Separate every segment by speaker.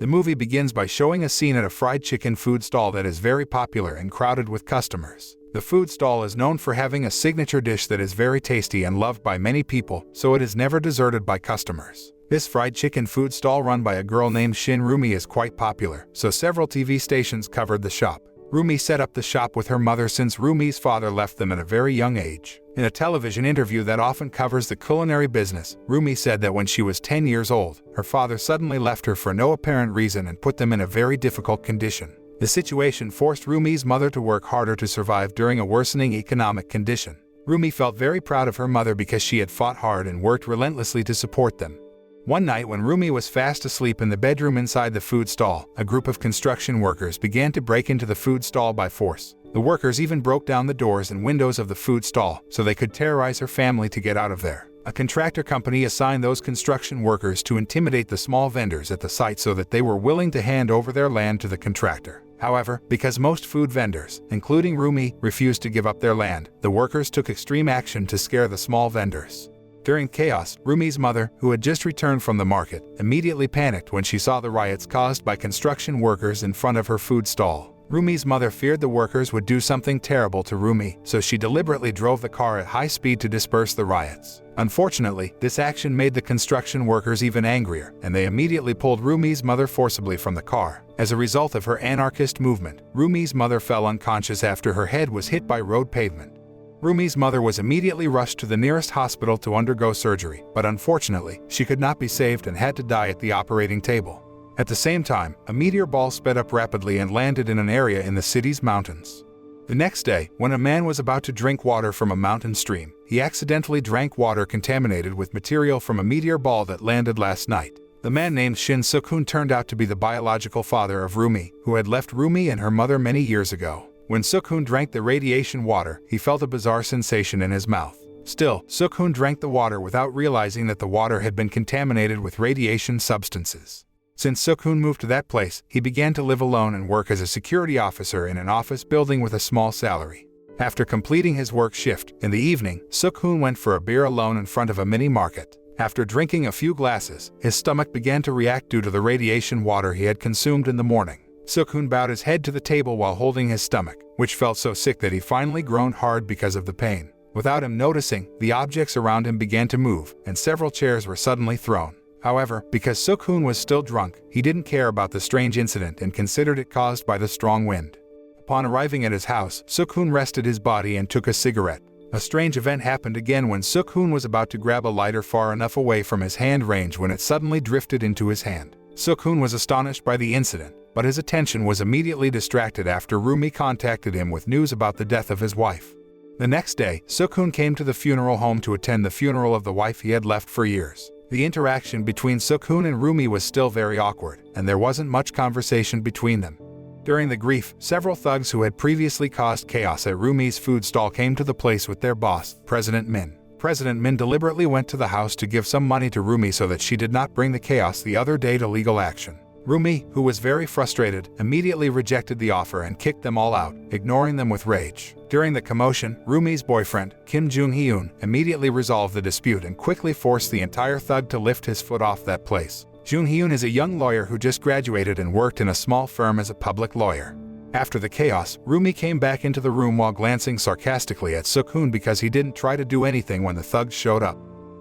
Speaker 1: The movie begins by showing a scene at a fried chicken food stall that is very popular and crowded with customers. The food stall is known for having a signature dish that is very tasty and loved by many people, so it is never deserted by customers. This fried chicken food stall run by a girl named Roo-mi is quite popular, so several TV stations covered the shop. Roo-mi set up the shop with her mother since Roo-mi's father left them at a very young age. In a television interview that often covers the culinary business, Roo-mi said that when she was 10 years old, her father suddenly left her for no apparent reason and put them in a very difficult condition. The situation forced Roo-mi's mother to work harder to survive during a worsening economic condition. Roo-mi felt very proud of her mother because she had fought hard and worked relentlessly to support them. One night when Roo-mi was fast asleep in the bedroom inside the food stall, a group of construction workers began to break into the food stall by force. The workers even broke down the doors and windows of the food stall so they could terrorize her family to get out of there. A contractor company assigned those construction workers to intimidate the small vendors at the site so that they were willing to hand over their land to the contractor. However, because most food vendors, including Roo-mi, refused to give up their land, the workers took extreme action to scare the small vendors. During chaos, Roo-mi's mother, who had just returned from the market, immediately panicked when she saw the riots caused by construction workers in front of her food stall. Roo-mi's mother feared the workers would do something terrible to Roo-mi, so she deliberately drove the car at high speed to disperse the riots. Unfortunately, this action made the construction workers even angrier, and they immediately pulled Roo-mi's mother forcibly from the car. As a result of her anarchist movement, Roo-mi's mother fell unconscious after her head was hit by road pavement. Roo-mi's mother was immediately rushed to the nearest hospital to undergo surgery, but unfortunately, she could not be saved and had to die at the operating table. At the same time, a meteor ball sped up rapidly and landed in an area in the city's mountains. The next day, when a man was about to drink water from a mountain stream, he accidentally drank water contaminated with material from a meteor ball that landed last night. The man named Seok-heon turned out to be the biological father of Roo-mi, who had left Roo-mi and her mother many years ago. When Seok-heon drank the radiation water, he felt a bizarre sensation in his mouth. Still, Seok-heon drank the water without realizing that the water had been contaminated with radiation substances. Since Seok-heon moved to that place, he began to live alone and work as a security officer in an office building with a small salary. After completing his work shift, in the evening, Seok-heon went for a beer alone in front of a mini market. After drinking a few glasses, his stomach began to react due to the radiation water he had consumed in the morning. Seok-heon bowed his head to the table while holding his stomach, which felt so sick that he finally groaned hard because of the pain. Without him noticing, the objects around him began to move, and several chairs were suddenly thrown. However, because Seok-heon was still drunk, he didn't care about the strange incident and considered it caused by the strong wind. Upon arriving at his house, Seok-heon rested his body and took a cigarette. A strange event happened again when Seok-heon was about to grab a lighter far enough away from his hand range when it suddenly drifted into his hand. Seok-heon was astonished by the incident, but his attention was immediately distracted after Roo-mi contacted him with news about the death of his wife. The next day, Seok-heon came to the funeral home to attend the funeral of the wife he had left for years. The interaction between Seok-heon and Roo-mi was still very awkward, and there wasn't much conversation between them. During the grief, several thugs who had previously caused chaos at Roo-mi's food stall came to the place with their boss, President Min. President Min deliberately went to the house to give some money to Roo-mi so that she did not bring the chaos the other day to legal action. Roo-mi, who was very frustrated, immediately rejected the offer and kicked them all out, ignoring them with rage. During the commotion, Roo-mi's boyfriend, Kim Jung-hyun, immediately resolved the dispute and quickly forced the entire thug to lift his foot off that place. Jung-hyun is a young lawyer who just graduated and worked in a small firm as a public lawyer. After the chaos, Roo-mi came back into the room while glancing sarcastically at Seok-heon because he didn't try to do anything when the thugs showed up.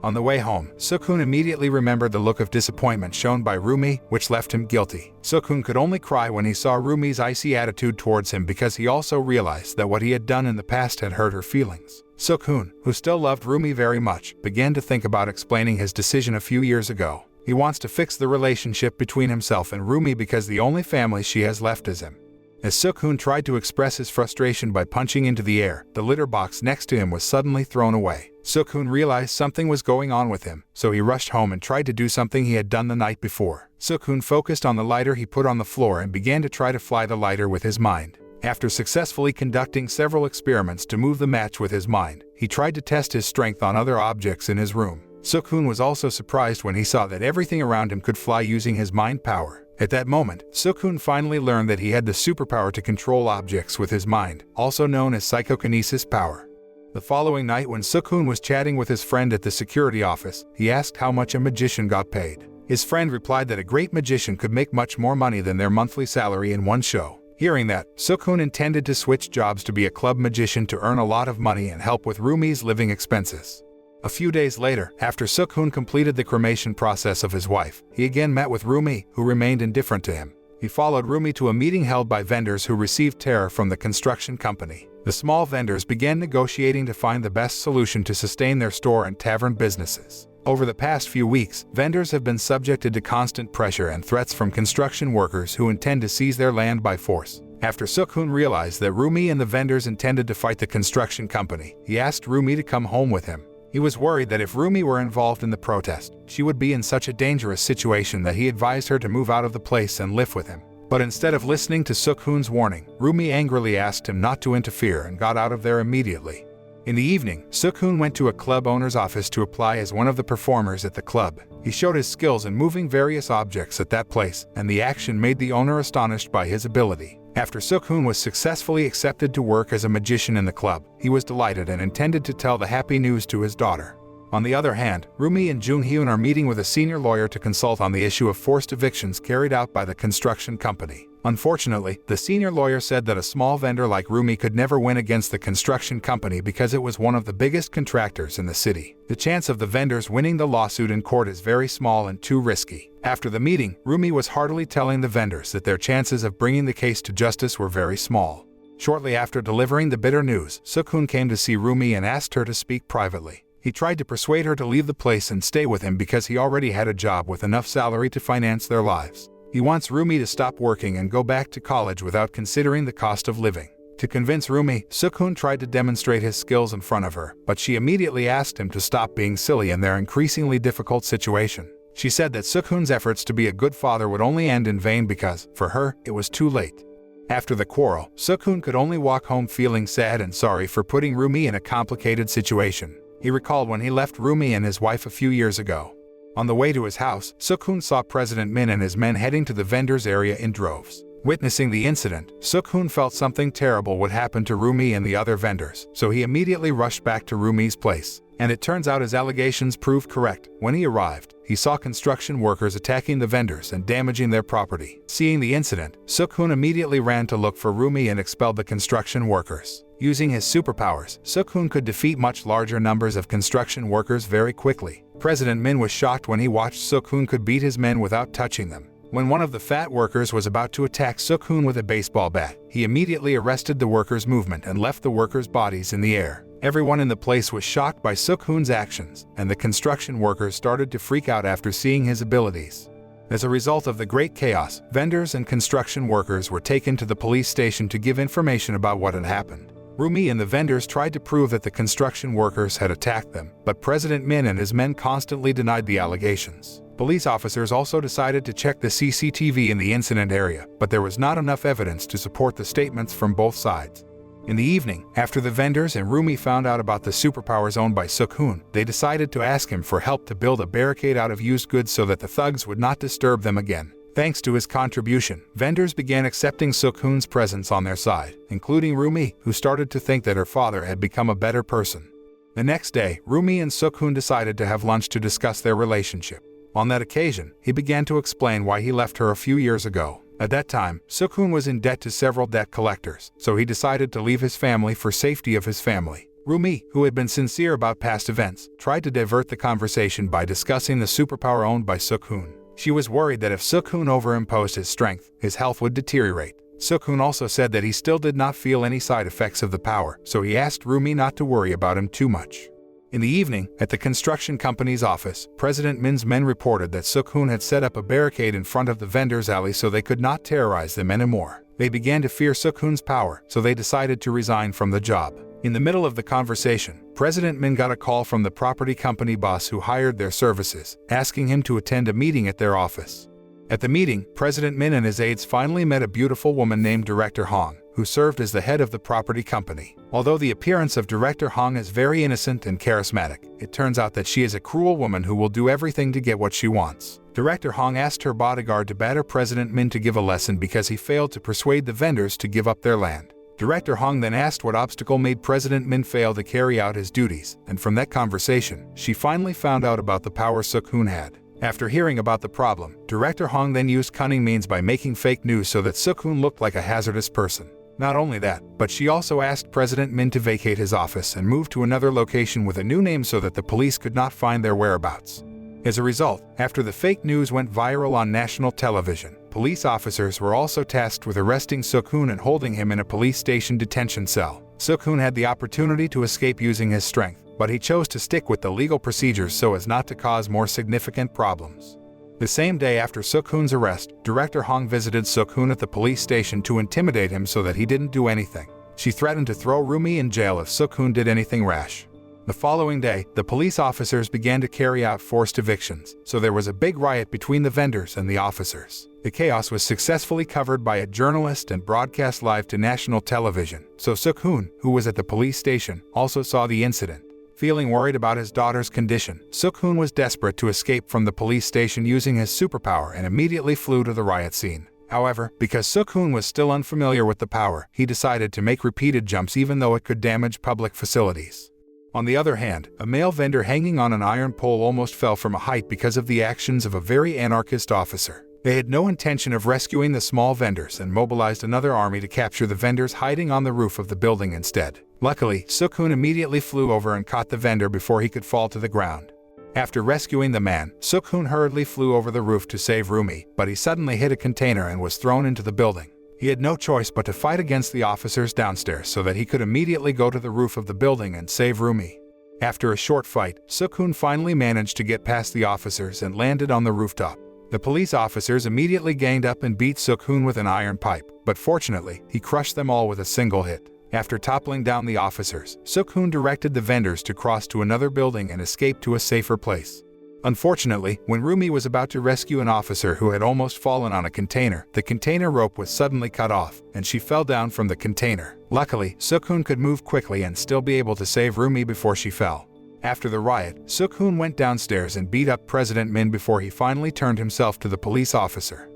Speaker 1: On the way home, Seok-heon immediately remembered the look of disappointment shown by Roo-mi, which left him guilty. Seok-heon could only cry when he saw Roo-mi's icy attitude towards him because he also realized that what he had done in the past had hurt her feelings. Seok-heon, who still loved Roo-mi very much, began to think about explaining his decision a few years ago. He wants to fix the relationship between himself and Roo-mi because the only family she has left is him. As Seok-heon tried to express his frustration by punching into the air, the litter box next to him was suddenly thrown away. Seok-heon realized something was going on with him, so he rushed home and tried to do something he had done the night before. Seok-heon focused on the lighter he put on the floor and began to try to fly the lighter with his mind. After successfully conducting several experiments to move the match with his mind, he tried to test his strength on other objects in his room. Seok-heon was also surprised when he saw that everything around him could fly using his mind power. At that moment, Seok-heon finally learned that he had the superpower to control objects with his mind, also known as Psychokinesis power. The following night when Seok-heon was chatting with his friend at the security office, he asked how much a magician got paid. His friend replied that a great magician could make much more money than their monthly salary in one show. Hearing that, Seok-heon intended to switch jobs to be a club magician to earn a lot of money and help with Roo-mi's living expenses. A few days later, after Seok-heon completed the cremation process of his wife, he again met with Roo-mi, who remained indifferent to him. He followed Roo-mi to a meeting held by vendors who received terror from the construction company. The small vendors began negotiating to find the best solution to sustain their store and tavern businesses. Over the past few weeks, vendors have been subjected to constant pressure and threats from construction workers who intend to seize their land by force. After Seok-heon realized that Roo-mi and the vendors intended to fight the construction company, he asked Roo-mi to come home with him. He was worried that if Roo-mi were involved in the protest, she would be in such a dangerous situation that he advised her to move out of the place and live with him. But instead of listening to Seok-heon's warning, Roo-mi angrily asked him not to interfere and got out of there immediately. In the evening, Seok-heon went to a club owner's office to apply as one of the performers at the club. He showed his skills in moving various objects at that place, and the action made the owner astonished by his ability. After Seok-heon was successfully accepted to work as a magician in the club, he was delighted and intended to tell the happy news to his daughter. On the other hand, Roo-mi and Jung-hyun are meeting with a senior lawyer to consult on the issue of forced evictions carried out by the construction company. Unfortunately, the senior lawyer said that a small vendor like Roo-mi could never win against the construction company because it was one of the biggest contractors in the city. The chance of the vendors winning the lawsuit in court is very small and too risky. After the meeting, Roo-mi was heartily telling the vendors that their chances of bringing the case to justice were very small. Shortly after delivering the bitter news, Seok-heon came to see Roo-mi and asked her to speak privately. He tried to persuade her to leave the place and stay with him because he already had a job with enough salary to finance their lives. He wants Roo-mi to stop working and go back to college without considering the cost of living. To convince Roo-mi, Seok-heon tried to demonstrate his skills in front of her, but she immediately asked him to stop being silly in their increasingly difficult situation. She said that Seok-heon's efforts to be a good father would only end in vain because, for her, it was too late. After the quarrel, Seok-heon could only walk home feeling sad and sorry for putting Roo-mi in a complicated situation. He recalled when he left Roo-mi and his wife a few years ago. On the way to his house, Seok-heon saw President Min and his men heading to the vendors area in droves. Witnessing the incident, Seok-heon felt something terrible would happen to Roo-mi and the other vendors, so he immediately rushed back to Roo-mi's place. And it turns out his allegations proved correct. When he arrived, he saw construction workers attacking the vendors and damaging their property. Seeing the incident, Seok-heon immediately ran to look for Roo-mi and expelled the construction workers. Using his superpowers, Seok-heon could defeat much larger numbers of construction workers very quickly. President Min was shocked when he watched Seok-heon could beat his men without touching them. When one of the fat workers was about to attack Seok-heon with a baseball bat, he immediately arrested the workers' movement and left the workers' bodies in the air. Everyone in the place was shocked by Seok-heon's actions, and the construction workers started to freak out after seeing his abilities. As a result of the great chaos, vendors and construction workers were taken to the police station to give information about what had happened. Roo-mi and the vendors tried to prove that the construction workers had attacked them, but President Min and his men constantly denied the allegations. Police officers also decided to check the CCTV in the incident area, but there was not enough evidence to support the statements from both sides. In the evening, after the vendors and Roo-mi found out about the superpowers owned by Seok-heon, they decided to ask him for help to build a barricade out of used goods so that the thugs would not disturb them again. Thanks to his contribution, vendors began accepting Seok-heon's presence on their side, including Roo-mi, who started to think that her father had become a better person. The next day, Roo-mi and Seok-heon decided to have lunch to discuss their relationship. On that occasion, he began to explain why he left her a few years ago. At that time, Seok-heon was in debt to several debt collectors, so he decided to leave his family for safety of his family. Roo-mi, who had been sincere about past events, tried to divert the conversation by discussing the superpower owned by Seok-heon. She was worried that if Seok-heon overimposed his strength, his health would deteriorate. Seok-heon also said that he still did not feel any side effects of the power, so he asked Roo-mi not to worry about him too much. In the evening, at the construction company's office, President Min's men reported that Seok-heon had set up a barricade in front of the vendors' alley so they could not terrorize them anymore. They began to fear Seok-heon's power, so they decided to resign from the job. In the middle of the conversation, President Min got a call from the property company boss who hired their services, asking him to attend a meeting at their office. At the meeting, President Min and his aides finally met a beautiful woman named Director Hong, who served as the head of the property company. Although the appearance of Director Hong is very innocent and charismatic, it turns out that she is a cruel woman who will do everything to get what she wants. Director Hong asked her bodyguard to batter President Min to give a lesson because he failed to persuade the vendors to give up their land. Director Hong then asked what obstacle made President Min fail to carry out his duties, and from that conversation, she finally found out about the power Seok-heon had. After hearing about the problem, Director Hong then used cunning means by making fake news so that Seok-heon looked like a hazardous person. Not only that, but she also asked President Min to vacate his office and move to another location with a new name so that the police could not find their whereabouts. As a result, after the fake news went viral on national television, police officers were also tasked with arresting Seok-heon and holding him in a police station detention cell. Seok-heon had the opportunity to escape using his strength, but he chose to stick with the legal procedures so as not to cause more significant problems. The same day after Seok-heon's arrest, Director Hong visited Seok-heon at the police station to intimidate him so that he didn't do anything. She threatened to throw Roo-mi in jail if Seok-heon did anything rash. The following day, the police officers began to carry out forced evictions, so there was a big riot between the vendors and the officers. The chaos was successfully covered by a journalist and broadcast live to national television, so Seok-heon, who was at the police station, also saw the incident. Feeling worried about his daughter's condition, Seok-heon was desperate to escape from the police station using his superpower and immediately flew to the riot scene. However, because Seok-heon was still unfamiliar with the power, he decided to make repeated jumps even though it could damage public facilities. On the other hand, a male vendor hanging on an iron pole almost fell from a height because of the actions of a very anarchist officer. They had no intention of rescuing the small vendors and mobilized another army to capture the vendors hiding on the roof of the building instead. Luckily, Seok-heon immediately flew over and caught the vendor before he could fall to the ground. After rescuing the man, Seok-heon hurriedly flew over the roof to save Roo-mi, but he suddenly hit a container and was thrown into the building. He had no choice but to fight against the officers downstairs so that he could immediately go to the roof of the building and save Roo-mi. After a short fight, Seok-heon finally managed to get past the officers and landed on the rooftop. The police officers immediately ganged up and beat Seok-heon with an iron pipe, but fortunately, he crushed them all with a single hit. After toppling down the officers, Seok-heon directed the vendors to cross to another building and escape to a safer place. Unfortunately, when Roo-mi was about to rescue an officer who had almost fallen on a container, the container rope was suddenly cut off, and she fell down from the container. Luckily, Seok-heon could move quickly and still be able to save Roo-mi before she fell. After the riot, Seok-heon went downstairs and beat up President Min before he finally turned himself to the police officer.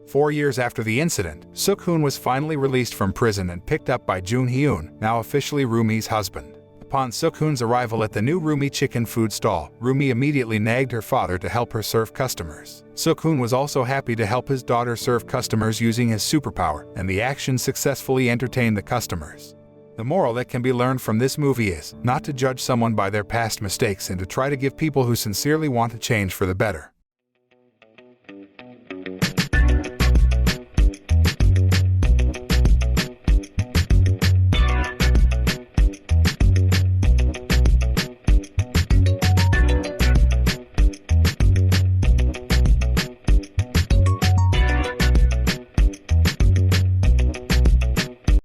Speaker 1: 4 years after the incident, Seok-heon was finally released from prison and picked up by Jun-hyun, now officially Roo-mi's husband. Upon Seok-heon's arrival at the new Roo-mi chicken food stall, Roo-mi immediately nagged her father to help her serve customers. Seok-heon was also happy to help his daughter serve customers using his superpower, and the action successfully entertained the customers. The moral that can be learned from this movie is not to judge someone by their past mistakes and to try to give people who sincerely want to change for the better.